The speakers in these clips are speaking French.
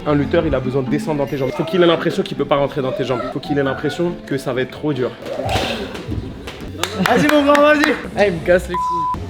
Un lutteur, il a besoin de descendre dans tes jambes. Faut qu'il ait l'impression qu'il peut pas rentrer dans tes jambes. Faut qu'il ait l'impression que ça va être trop dur. Vas-y mon grand, vas-y. Ah, il me casse les couilles.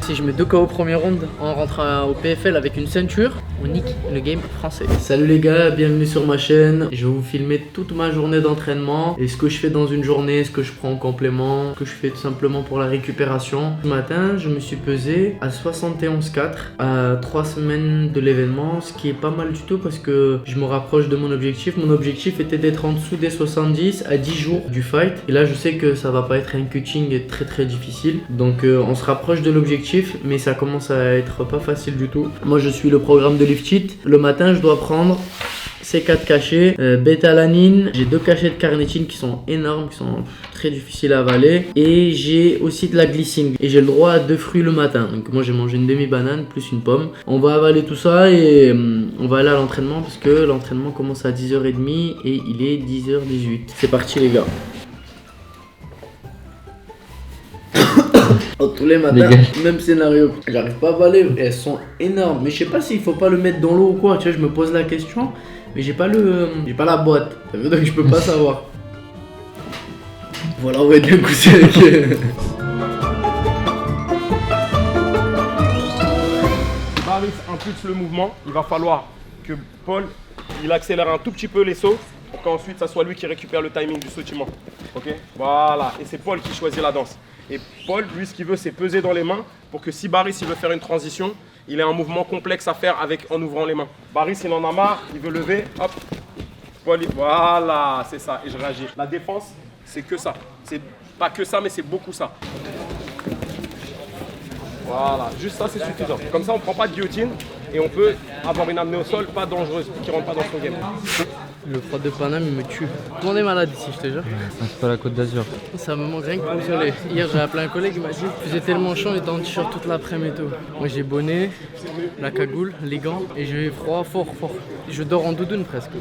Si je mets 2 KO au premier round, on rentre au PFL avec une ceinture, on nique le game français. Salut les gars, bienvenue sur ma chaîne. Je vais vous filmer toute ma journée d'entraînement et ce que je fais dans une journée, ce que je prends en complément, ce que je fais tout simplement pour la récupération. Ce matin, je me suis pesé à 71,4 à 3 semaines de l'événement, ce qui est pas mal du tout parce que je me rapproche de mon objectif. Mon objectif était d'être en dessous des 70 à 10 jours du fight. Et là, je sais que ça va pas être un cutting très difficile. Donc on se rapproche de l'objectif, mais ça commence à être pas facile du tout. Moi je suis le programme de Lift Cheat. Le matin je dois prendre ces 4 cachets, bêta-alanine, j'ai 2 cachets de carnitine qui sont énormes, qui sont très difficiles à avaler, et j'ai aussi de la glycine et j'ai le droit à 2 fruits le matin. Donc moi j'ai mangé une demi-banane plus une pomme. On va avaler tout ça et on va aller à l'entraînement parce que l'entraînement commence à 10h30 et il est 10h18. C'est parti les gars. Oh, tous les matins, même scénario. J'arrive pas à avaler, elles sont énormes. Mais je sais pas s'il faut pas le mettre dans l'eau ou quoi. Tu vois, je me pose la question, mais j'ai pas la boîte. Ça veut dire que je peux pas savoir. Voilà, on va être bien couché avec. Baris impulse le mouvement. Il va falloir que Paul, il accélère un tout petit peu les sauts pour qu'ensuite ça soit lui qui récupère le timing du sautillement. Ok, voilà. Et c'est Paul qui choisit la danse. Et Paul, lui, ce qu'il veut, c'est peser dans les mains pour que si Baris il veut faire une transition, il ait un mouvement complexe à faire en ouvrant les mains. Baris, il en a marre, il veut lever, hop. Paul, voilà, c'est ça, et je réagis. La défense, c'est que ça. C'est pas que ça, mais c'est beaucoup ça. Voilà, juste ça, c'est suffisant. Comme ça, on prend pas de guillotine et on peut avoir une amenée au sol pas dangereuse, qui rentre pas dans son game. Le froid de Paname il me tue. Tout le monde est malade ici, je te jure. C'est pas la Côte d'Azur. Ça me manque rien que pour le soleil. Hier j'ai appelé un collègue, il m'a dit il faisait tellement chaud, on était en t-shirt toute l'après-midi et tout. Moi j'ai bonnet, la cagoule, les gants et j'ai froid fort. Je dors en doudoune presque.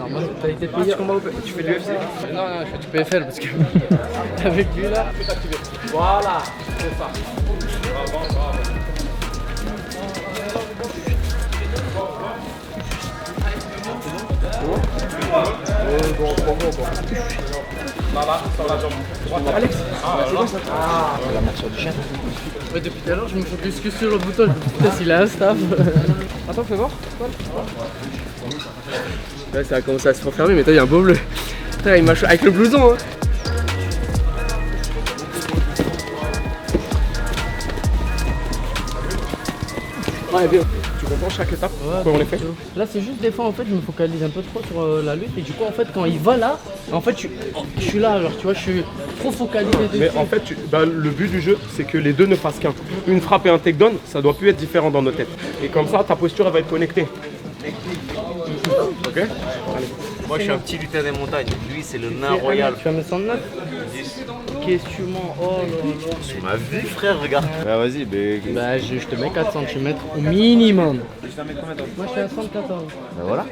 Alors, t'as été payé. Tu fais de l'UFC? Non, je fais du PFL parce que avec lui là. Voilà, c'est ça. Bravo. Là, sur la jambe droite. Alex. La marche du chien. Ouais, depuis tout à l'heure, je me focus que sur le bouton. Putain, s'il a un staff. Attends, fais voir. Là, ça a commencé à se refermer, mais toi, il y a un beau bleu. Putain, il m'a chaud avec le blouson. Hein. Ouais, bien. Tu comprends chaque étape, comment on les fait? Là, c'est juste des fois, en fait, je me focalise un peu trop sur la lutte. Et du coup, en fait, quand il va là, en fait, je suis là, genre, tu vois, je suis trop focalisé dessus. Mais en fait, le but du jeu, c'est que les deux ne fassent qu'un. Une frappe et un takedown, ça doit plus être différent dans nos têtes. Et comme ça, ta posture, elle va être connectée. Ok? Allez. Moi je suis un petit lutteur des montagnes, lui c'est le nain royal. Tu vas me 109? Qu'est-ce que tu mens? Oh là là. Sur ma vie frère, regarde. Bah vas-y, Bah je te mets 4 cm au minimum. Moi je suis à 114. Bah voilà.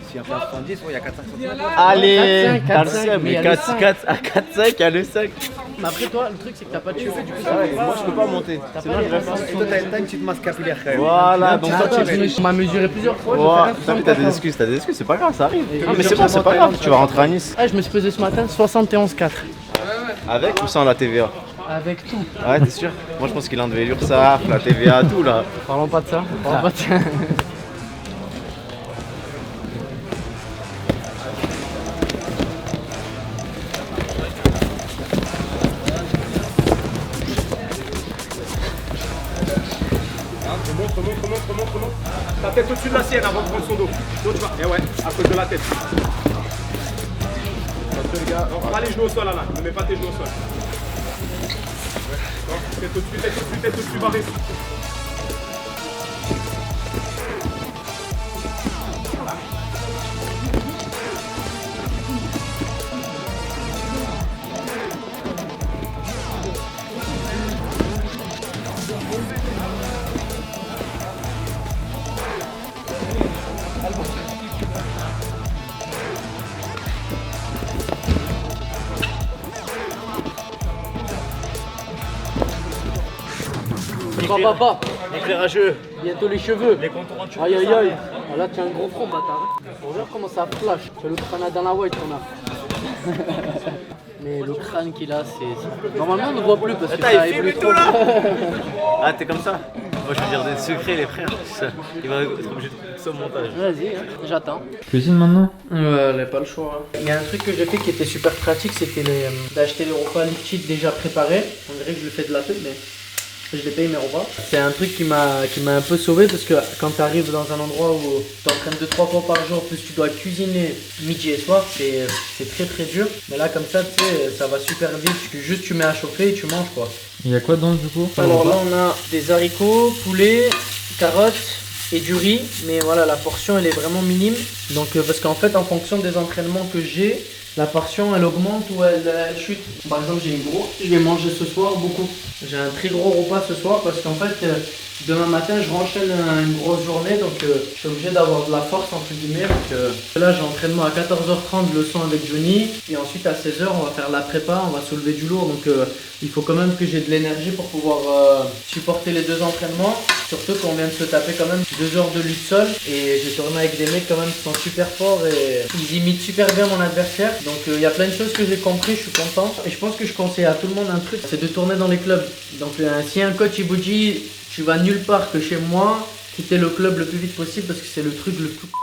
Ici, un peu à 70, il y a 4-5 cm. Allez, 4-5, mais il y a le 4 à 4-5, il y a le 5. Mais après toi, le truc c'est que t'as pas de cheveux, du coup ça Moi je peux pas monter. Sinon je reste. Toi, t'as une petite masse capillaire quand même. Voilà, donc toi tu mets. On m'a mesuré plusieurs fois. Ouais, t'as des excuses, c'est pas grave, ça arrive. Non mais c'est bon, c'est pas grave, tu vas rentrer à Nice. Ah, je me suis pesé ce matin 71,4. Avec ou sans la TVA? Avec tout. Ouais, t'es sûr? Moi je pense qu'il a enlevé l'URSSAF, la TVA, tout là. Parlons pas de ça. Parlons pas de ça. Remonte. Ta tête au-dessus de la sienne avant de prendre son dos. Donc tu vas. Et ouais, à cause de la tête. Attention les gars. Non, pas les genoux au sol là. Ne mets pas tes genoux au sol. Ouais. Tête au-dessus, Baris. Pas. L'éclairageux. Bientôt les cheveux. Les contours en dessous. Aïe aïe aïe. Ah, là, tu as un gros front, bâtard. Regarde comment ça flash. Tu as le crâne dans la white qu'on a. Mais le crâne qu'il a, c'est. Normalement, on ne voit plus parce que ça évolue trop. Ah, t'es comme ça? Moi, je veux dire des secrets, les frères. Il va être obligé de couper ça au montage. Vas-y, hein, j'attends. Cuisine maintenant? Ouais, pas le choix. Il y a un truc que j'ai fait qui était super pratique, c'était d'acheter les repas liquides déjà préparés. On dirait que je le fais de la pub, mais je les paye mes repas. C'est un truc qui m'a un peu sauvé parce que quand tu arrives dans un endroit où tu t'entraînes 2-3 fois par jour, plus tu dois cuisiner midi et soir, c'est très très dur. Mais là, comme ça, tu sais, ça va super vite. Juste tu mets à chauffer et tu manges quoi. Il y a quoi dedans du coup? Alors là, on a des haricots, poulet, carottes et du riz. Mais voilà, la portion elle est vraiment minime. Donc, parce qu'en fait, en fonction des entraînements que j'ai, la portion elle augmente ou elle chute. Par exemple, j'ai une grosse, je vais manger ce soir beaucoup. J'ai un très gros repas ce soir parce qu'en fait, demain matin, je renchaîne une grosse journée. Donc, je suis obligé d'avoir de la force entre guillemets. Donc, là, j'ai entraînement à 14h30 le son avec Johnny. Et ensuite, à 16h, on va faire la prépa, on va soulever du lourd. Donc, il faut quand même que j'ai de l'énergie pour pouvoir supporter les deux entraînements. Surtout qu'on vient de se taper quand même 2 heures de lutte seule. Et j'ai tourné avec des mecs quand même qui sont super forts et ils imitent super bien mon adversaire. Donc il y a plein de choses que j'ai compris, je suis content. Et je pense que je conseille à tout le monde un truc, c'est de tourner dans les clubs. Donc si un coach il vous dit tu vas nulle part que chez moi, quitter le club le plus vite possible parce que c'est le truc le plus con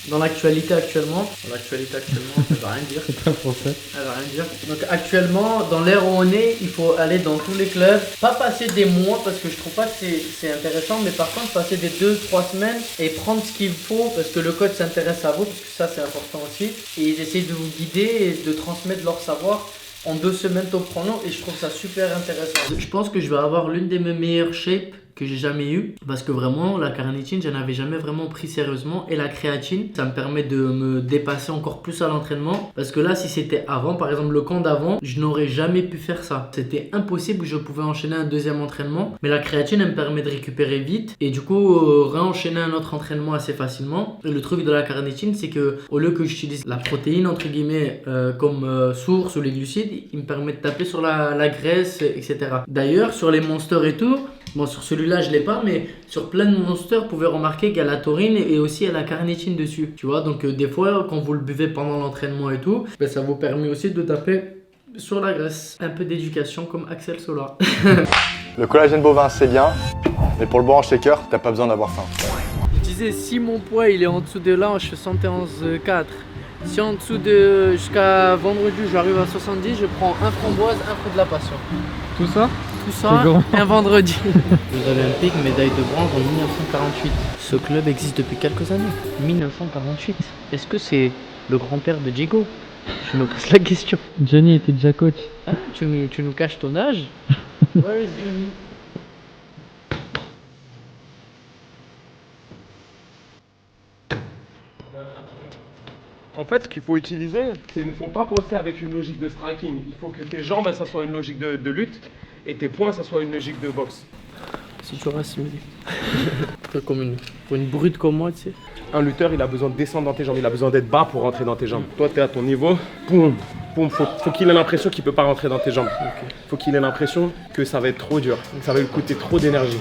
dans l'actualité actuellement. Dans l'actualité actuellement, ça veut rien dire. C'est pas français. Ça veut rien dire. Donc actuellement, dans l'ère où on est, il faut aller dans tous les clubs. Pas passer des mois parce que je trouve pas que c'est intéressant, mais par contre passer des 2-3 semaines et prendre ce qu'il faut parce que le coach s'intéresse à vous, parce que ça c'est important aussi. Et ils essayent de vous guider et de transmettre leur savoir. En 2 semaines top chrono et je trouve ça super intéressant. Je pense que je vais avoir l'une des mes meilleures shapes que j'ai jamais eu parce que vraiment la carnitine j'en avais jamais vraiment pris sérieusement et la créatine ça me permet de me dépasser encore plus à l'entraînement parce que là si c'était avant par exemple le camp d'avant je n'aurais jamais pu faire ça, c'était impossible, je pouvais enchaîner un deuxième entraînement mais la créatine elle me permet de récupérer vite et du coup réenchaîner un autre entraînement assez facilement. Et le truc de la carnitine c'est que au lieu que j'utilise la protéine entre guillemets comme source ou les glucides, il me permet de taper sur la graisse etc. D'ailleurs sur les monsters et tout, bon sur celui-là je l'ai pas mais sur plein de monsters vous pouvez remarquer qu'il y a la taurine et aussi il y a la carnitine dessus. Tu vois donc des fois quand vous le buvez pendant l'entraînement et tout, ben, ça vous permet aussi de taper sur la graisse. Un peu d'éducation comme Axel Solar. Le collagène bovin c'est bien, mais pour le boire en shaker, t'as pas besoin d'avoir faim. Je disais si mon poids il est en dessous de là, je fais 71,4. Si en dessous de jusqu'à vendredi j'arrive à 70, je prends un framboise, un fruit de la passion. Tout ça? Tout ça, un vendredi. Jeux olympiques, médaille de bronze en 1948. Ce club existe depuis quelques années. 1948. Est-ce que c'est le grand-père de Diego? Je me pose la question. Johnny était déjà coach. Hein, tu nous caches ton âge? Where is Johnny? En fait, ce qu'il faut utiliser, c'est qu'il ne faut pas bosser avec une logique de striking. Il faut que tes jambes, ça soit une logique de lutte et tes poings, ça soit une logique de boxe. Si tu auras assimilé. Comme une brute comme moi, tu sais. Un lutteur, il a besoin de descendre dans tes jambes, il a besoin d'être bas pour rentrer dans tes jambes. Toi, tu es à ton niveau, boum, boum, faut qu'il ait l'impression qu'il ne peut pas rentrer dans tes jambes. Faut qu'il ait l'impression que ça va être trop dur, que ça va lui coûter trop d'énergie.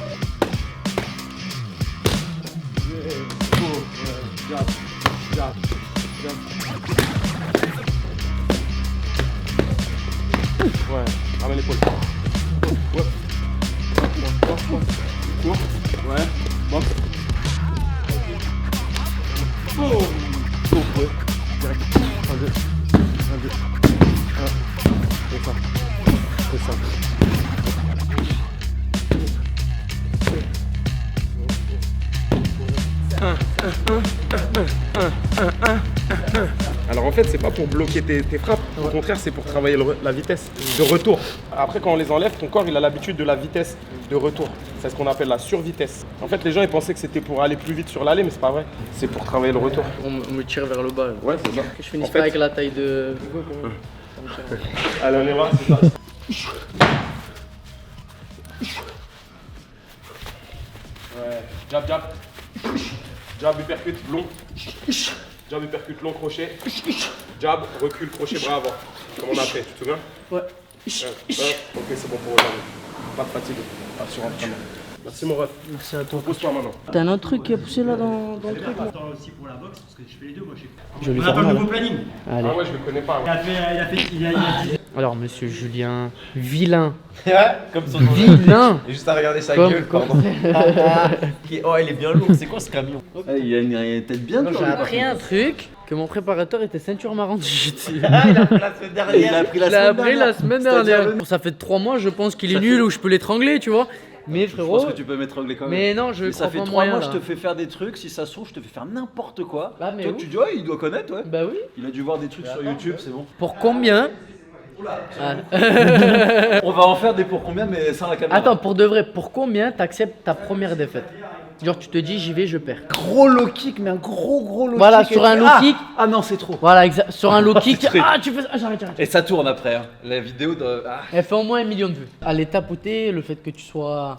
Ouais, ramène l'épaule. Ouais. Cours. Ouais. Box. Oh. Ouais. Direct. 1, 2. 1, 2. 1. C'est ça. C'est ça. Alors en fait c'est pas pour bloquer tes frappes, au contraire c'est pour travailler la vitesse de retour. Après quand on les enlève, ton corps il a l'habitude de la vitesse de retour. C'est ce qu'on appelle la survitesse. En fait les gens ils pensaient que c'était pour aller plus vite sur l'aller mais c'est pas vrai. C'est pour travailler le retour. On me tire vers le bas. Ouais c'est ça. Que je finisse pas avec la taille de... Allez on est voir, c'est ça. Ouais, jab jab. Jab, uppercut, long. Jab, uppercut, long, crochet. Jab, recul, crochet, bras avant. Comme on a fait, tu te souviens? Ouais. Ok, c'est bon pour aujourd'hui. Pas de fatigue, pas sur entraînement. Merci mon ref. Merci à toi. Pose-toi maintenant. T'as un autre truc qui a poussé là dans le truc là? Attends aussi pour la boxe, parce que je fais les deux, moi je sais. Je vais On lui attend faire le mal. nouveau planning. Allez. Ah ouais, je le connais pas. Ouais. Il a dit. Alors, monsieur Julien, vilain. Comme son nom. Vilain. Et juste à regarder sa Comme- gueule, comme- pardon. Oh, il est bien lourd, c'est quoi ce camion? Il a une tête bien J'ai appris un truc que mon préparateur était ceinture marrante jiu-jitsu. Ah, il a pris la semaine dernière. Il a pris Il l'a appris la semaine dernière. Ça fait 3 mois, je pense qu'il est nul ou je peux l'étrangler, tu vois. Mais Je frérot. pense que tu peux m'étrangler quand même. Mais non, je Mais crois ça fait pas 3 moyen, mois, là. je te fais faire des trucs. Si ça se trouve, je te fais faire n'importe quoi. Ah, mais Toi, oui. tu dis, ouais, il doit connaître, ouais. Bah oui. Il a dû voir des trucs sur YouTube, c'est bon. Pour combien? Ah. On va en faire des pour combien, mais sans la caméra. Attends, pour de vrai, pour combien t'acceptes ta première défaite? Genre, tu te dis, j'y vais, je perds. Gros low kick, mais un gros low kick. Voilà, sur un low kick. Ah non, c'est trop. Voilà, sur un low kick. C'est très- Ah, tu fais ça. Ah, j'arrête. Et ça tourne après. Hein. La vidéo de. Ah. Elle fait au moins 1 million de vues. À l'étape où t'es, le fait que tu sois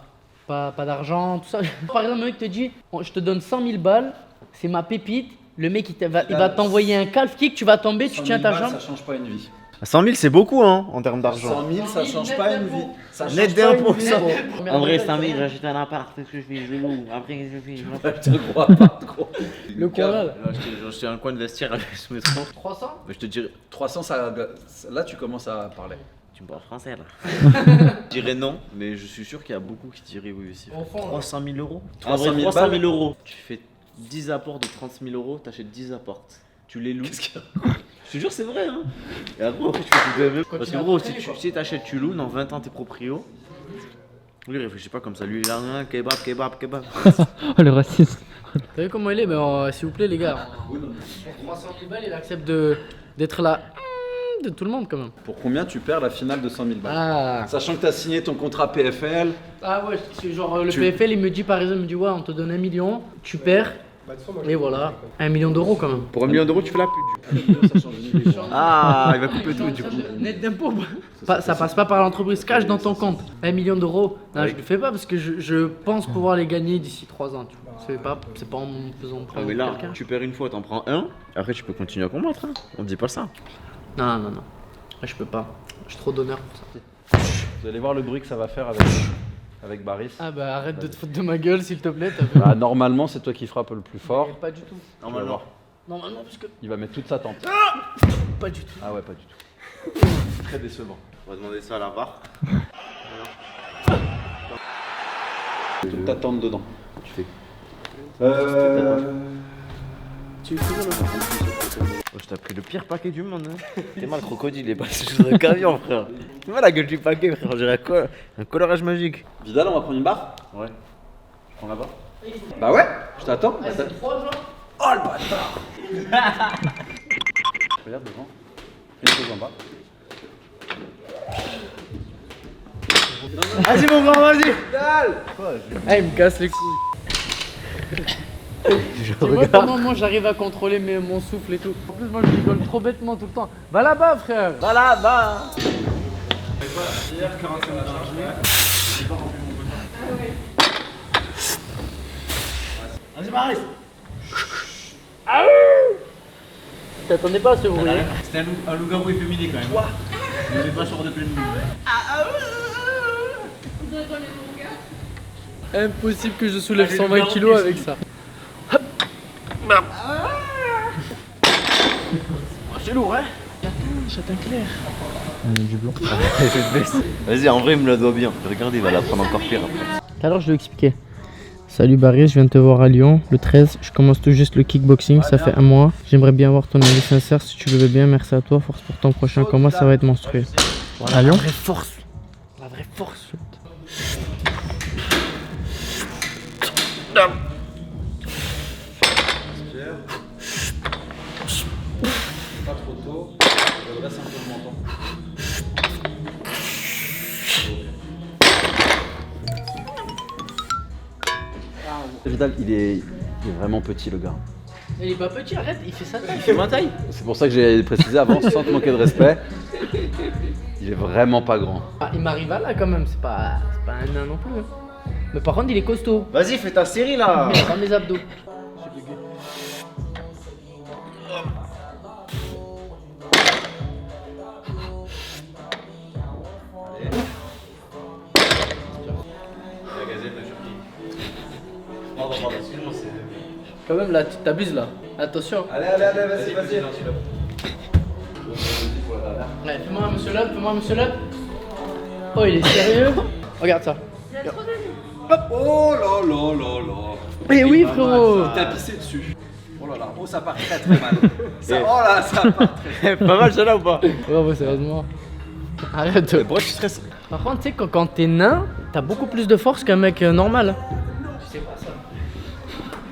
pas d'argent, tout ça. Par exemple, le mec te dit, bon, je te donne 100 000 balles, c'est ma pépite. Le mec, il va t'envoyer un calf kick, tu vas tomber, tu 100 000 tiens ta balles, jambe. Ça change pas une vie. 100 000, c'est beaucoup, hein, en termes d'argent. 100 000, ça change pas une vie. Ça change Net pas une d'impôt, vie. ça. En vrai, 100 000, j'achète un appart, qu'est-ce que je fais? Je loue, après, je fais. Je te crois pas trop. Le quoi là? J'ai acheté un coin de vestiaire à ce métro. 300? Mais je te dirais, 300, ça, là tu commences à parler. Tu me parles français là. Je dirais non, mais je suis sûr qu'il y a beaucoup qui diraient oui aussi. Au fond, 300 000 euros. 300 000 300 000 balles. euros. Tu fais 10 apports de 30 000 euros, t'achètes 10 apports. Tu les loues. Je te jure, c'est vrai. Hein. Et après, tu fais tout de même. Parce que gros, si t'achètes, tu loues, dans 20 ans, t'es proprio. Lui, il réfléchit pas comme ça. Lui, il a rien, kebab. Oh le raciste. T'as vu comment il est? Mais s'il vous plaît, les gars. Pour 300 000 balles, il accepte d'être là de tout le monde quand même. Pour combien tu perds la finale de 100 000 balles? Ah. Sachant que tu as signé ton contrat PFL. Ah ouais, c'est genre le Tu- PFL il me dit par exemple, il me dit ouais on te donne 1 million, tu perds, et voilà, 1 million d'euros quand même. Pour 1 million d'euros, tu fais la pute. Ah, il va couper tout du coup. Net d'impôt. Ça passe pas par l'entreprise, cash dans ton compte. 1 million d'euros, non, je le fais pas parce que je pense pouvoir les gagner d'ici 3 ans. Tu vois. C'est pas en me faisant Ah, prendre mais là, quelqu'un. tu perds une fois, t'en prends un. Après, tu peux continuer à combattre. Hein. On te dit pas ça. Non. Là, je peux pas. J'ai trop d'honneur pour ça. Vous allez voir le bruit que ça va faire avec Baris. Ah bah arrête de te foutre de ma gueule s'il te plaît. Bah, normalement, c'est toi qui frappe le plus fort. Pas du tout. Tu vas voir. Normalement parce que Il va mettre toute sa tente. pas du tout. Ah ouais, pas du tout. Très décevant. On va demander ça à la barre. Toute ta tente dedans. Tu fais. Oh, je t'ai pris le pire paquet du monde. Hein. T'es mal, le crocodile, il est passé sous un camion, frère. Tu vois la gueule du paquet, frère. On dirait quoi? Un colorage magique. Vidal, on va prendre une barre? Ouais. Je prends la barre. Bah ouais, je t'attends. Ah, c'est 3 genre. Oh le bâtard. Regarde devant. Quelque chose en bas. Vas-y, mon grand, vas-y. Ah, il me casse les couilles. Tu vois comment moi j'arrive à contrôler mon souffle et tout. En plus, moi je rigole trop bêtement tout le temps. Va là-bas, frère. Va là-bas. Vas-y, Maris. T'attendais pas à ce bruit. C'était un loup-garou efféminé quand même. Quoi? Il n'est pas sur de pleine lune. Impossible que je soulève 120 kilos avec ça. C'est lourd, hein? Châtain clair. Du blanc. Vas-y, en vrai, il me la doit bien. Regardez, il va la prendre encore pire après. Tout à l'heure, je lui ai expliqué. Salut Barry, je viens de te voir à Lyon le 13. Je commence tout juste le kickboxing, ça fait 1 mois. J'aimerais bien avoir ton avis sincère si tu le veux bien. Merci à toi. Force pour ton prochain combat, ça va être monstrueux. Voilà, la vraie force. La vraie force. Pas trop tôt. Redresse un peu le menton. Vidal, il est vraiment petit le gars. Il est pas petit, arrête, il fait sa taille, il fait ma taille. C'est pour ça que j'ai précisé avant, sans te manquer de respect. Il est vraiment pas grand. Ah, il m'arrive à là quand même, c'est pas un nain non plus. Hein. Mais par contre, il est costaud. Vas-y, fais ta série là. Mais pas mes abdos. pardon, excuse-moi, c'est. Quand même, là, tu t'abuses là. Attention. Allez, vas-y. Ouais, fais-moi un monsieur Lap. Oh, il est sérieux. Regarde ça. Oh là. Eh oui, frérot. T'as pissé dessus. Oh là là, ça part très mal. Ça part très Pas mal celle-là ou pas? Bravo, sérieusement. Arrête. Pourquoi tu stresses? Par contre, tu sais, quand t'es nain, t'as beaucoup plus de force qu'un mec normal. Je sais pas ça.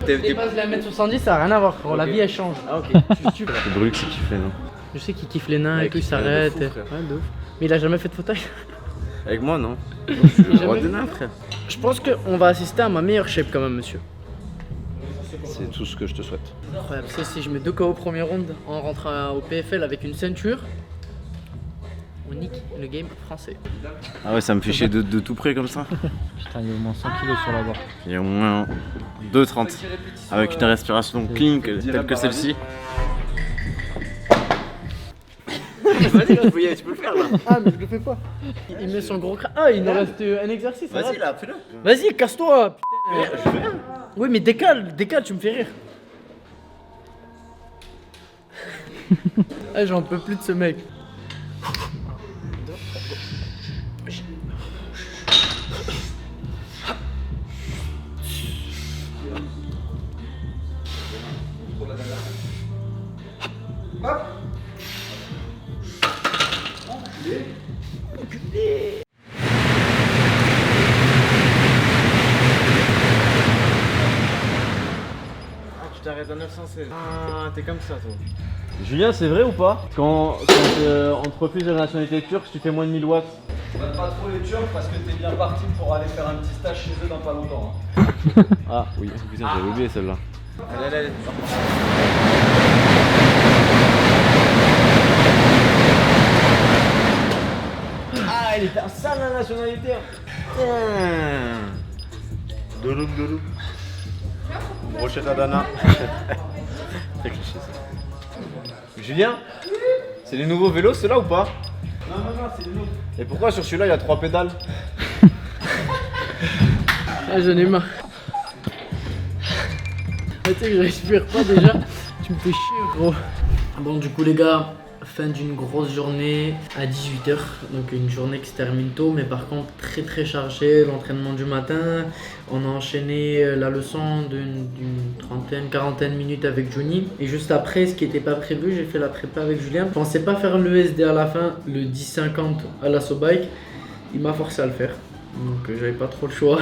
Si tu dépasses les 1m70, ça n'a rien à voir, frérot. La vie, elle change. Ah, ok. C'est Brux qui fait, non? Je sais qu'il kiffe les nains Ouais, et tout, il kiffe les nains de s'arrête. fou, frère. Ouais, de ouf. Mais il a jamais fait de fauteuil. Avec moi, non? Je suis le roi des nains, frère. Je pense qu'on va assister à ma meilleure shape quand même, monsieur. C'est tout ce que je te souhaite. Incroyable. Tu sais, si je mets 2 KO au premier round en rentrant au PFL avec une ceinture, on nique le game français. Ah ouais, ça me fait chier de tout près comme ça. Putain, il y a au moins 100 kilos sur la barre. Il y a au moins 2,30 avec une respiration clean telle que celle-ci. Vas-y, tu peux le faire là. Ah, mais je le fais pas. Il met son gros crâne. Ah, il nous reste un exercice. Vas-y là, fais-le. Vas-y, casse-toi. Putain. Je fais rien. Oui, mais décale, tu me fais rire. Ah, j'en peux plus de ce mec. Tu t'arrêtes à 916. Ah, t'es comme ça toi. Julien, c'est vrai ou pas? Quand on te refuse la nationalité turque, tu fais moins de 1000 watts. Pas trop les Turcs parce que t'es bien parti pour aller faire un petit stage chez eux dans pas longtemps. Ah oui, putain, j'avais oublié celle-là. Allez. Ah, il était un sale la nationalité. Doloum. Brochette à Dana. Très cliché ça. Julien, c'est les nouveaux vélos ceux-là ou pas? Non, c'est les nôtres. Et pourquoi sur celui-là il y a 3 pédales? Ah, j'en ai marre. Ah, tu sais que je respire pas déjà. Tu me fais chier, gros. Bon, du coup, les gars, fin d'une grosse journée à 18 h. Donc, une journée qui se termine tôt, mais par contre, très chargée. L'entraînement du matin. On a enchaîné la leçon d'une quarantaine minutes avec Johnny. Et juste après, ce qui n'était pas prévu, j'ai fait la prépa avec Julien. Je pensais pas faire le SD à la fin, le 10-50 à la bike. Il m'a forcé à le faire. Donc j'avais pas trop le choix.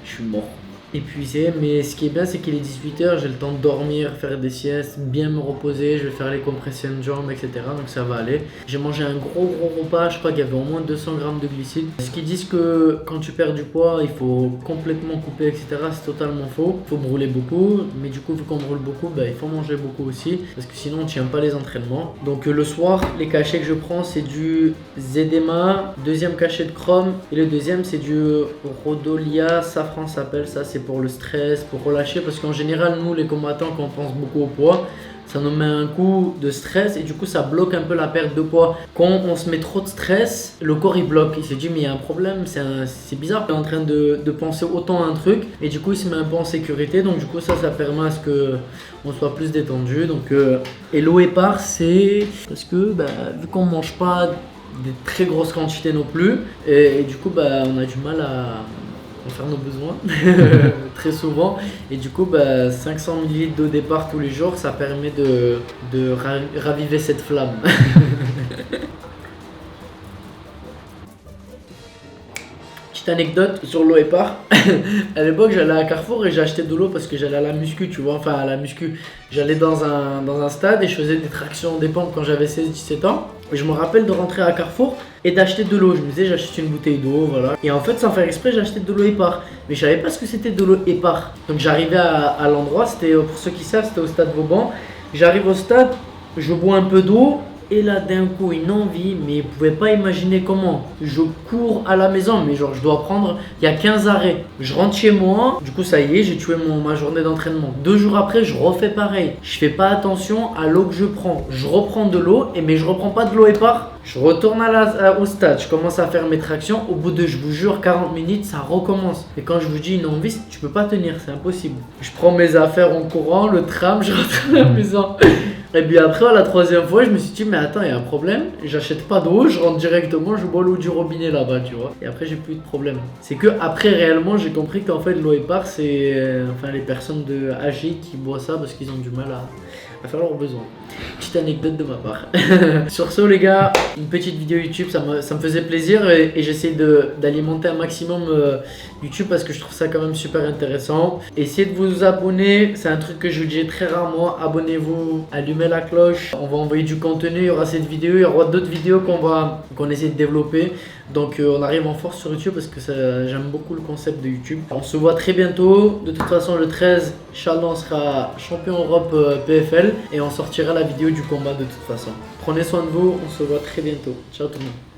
Je suis mort. Épuisé, mais ce qui est bien, c'est qu'il est 18 h, j'ai le temps de dormir, faire des siestes, bien me reposer, je vais faire les compressions de jambes, etc. Donc ça va aller. J'ai mangé un gros repas, je crois qu'il y avait au moins 200 grammes de glucides. Ce qu'ils disent que quand tu perds du poids, il faut complètement couper, etc. C'est totalement faux. Il faut brûler beaucoup, mais du coup, vu qu'on brûle beaucoup, il faut manger beaucoup aussi, parce que sinon on ne tient pas les entraînements. Donc le soir, les cachets que je prends, c'est du Zedema, deuxième cachet de Chrome, et le deuxième c'est du Rhodolia Safran s'appelle, ça c'est pour le stress, pour relâcher, parce qu'en général nous les combattants, quand on pense beaucoup au poids, ça nous met un coup de stress et du coup ça bloque un peu la perte de poids. Quand on se met trop de stress, le corps il bloque, il se dit mais il y a un problème, c'est bizarre, il est en train de penser autant à un truc et du coup il se met un peu en sécurité, donc du coup ça permet à ce que on soit plus détendu. Donc et l'eau épars, c'est parce que vu qu'on mange pas des très grosses quantités non plus et du coup on a du mal à faire nos besoins très souvent, et du coup 500 ml d'eau départ tous les jours, ça permet de raviver cette flamme. Petite anecdote sur l'eau épars. À l'époque j'allais à Carrefour et j'ai acheté de l'eau parce que j'allais à la muscu, tu vois, enfin à la muscu, j'allais dans un stade et je faisais des tractions, des pompes quand j'avais 16-17 ans. Et je me rappelle de rentrer à Carrefour et d'acheter de l'eau. Je me disais j'achète une bouteille d'eau, voilà. Et en fait sans faire exprès j'ai acheté de l'eau épars. Mais je savais pas ce que c'était de l'eau épars. Donc j'arrivais à l'endroit, c'était, pour ceux qui savent, c'était au stade Vauban. J'arrive au stade, je bois un peu d'eau Et là d'un coup une envie, mais vous pouvez pas imaginer comment. Je cours à la maison, mais genre je dois prendre, il y a 15 arrêts. Je rentre chez moi, du coup ça y est, j'ai tué ma journée d'entraînement. 2 jours après, je refais pareil. Je fais pas attention à l'eau que je prends. Je reprends de l'eau, mais je reprends pas de l'eau épars. Je retourne au stade, je commence à faire mes tractions. Au bout de, je vous jure, 40 minutes, ça recommence. Et quand je vous dis une envie, tu peux pas tenir, c'est impossible. Je prends mes affaires en courant, le tram, je rentre à la maison. Et puis après, la 3e fois, je me suis dit, mais attends, il y a un problème. J'achète pas d'eau, je rentre directement, je bois l'eau du robinet là-bas, tu vois. Et après, j'ai plus de problème. C'est que après, réellement, j'ai compris qu'en fait, l'eau épars, c'est enfin les personnes âgées qui boivent ça parce qu'ils ont du mal à faire leurs besoins. Petite anecdote de ma part. Sur ce, les gars, une petite vidéo YouTube, ça me faisait plaisir et j'essaie d'alimenter un maximum YouTube parce que je trouve ça quand même super intéressant. Essayez de vous abonner, c'est un truc que je vous dis très rarement. Abonnez-vous, allumez la cloche. On va envoyer du contenu, il y aura cette vidéo, il y aura d'autres vidéos qu'on essaie de développer. Donc on arrive en force sur YouTube parce que j'aime beaucoup le concept de YouTube. On se voit très bientôt. De toute façon, le 13, Inch'Allah, on sera champion Europe PFL et on sortira la vidéo du combat de toute façon. Prenez soin de vous, on se voit très bientôt. Ciao tout le monde.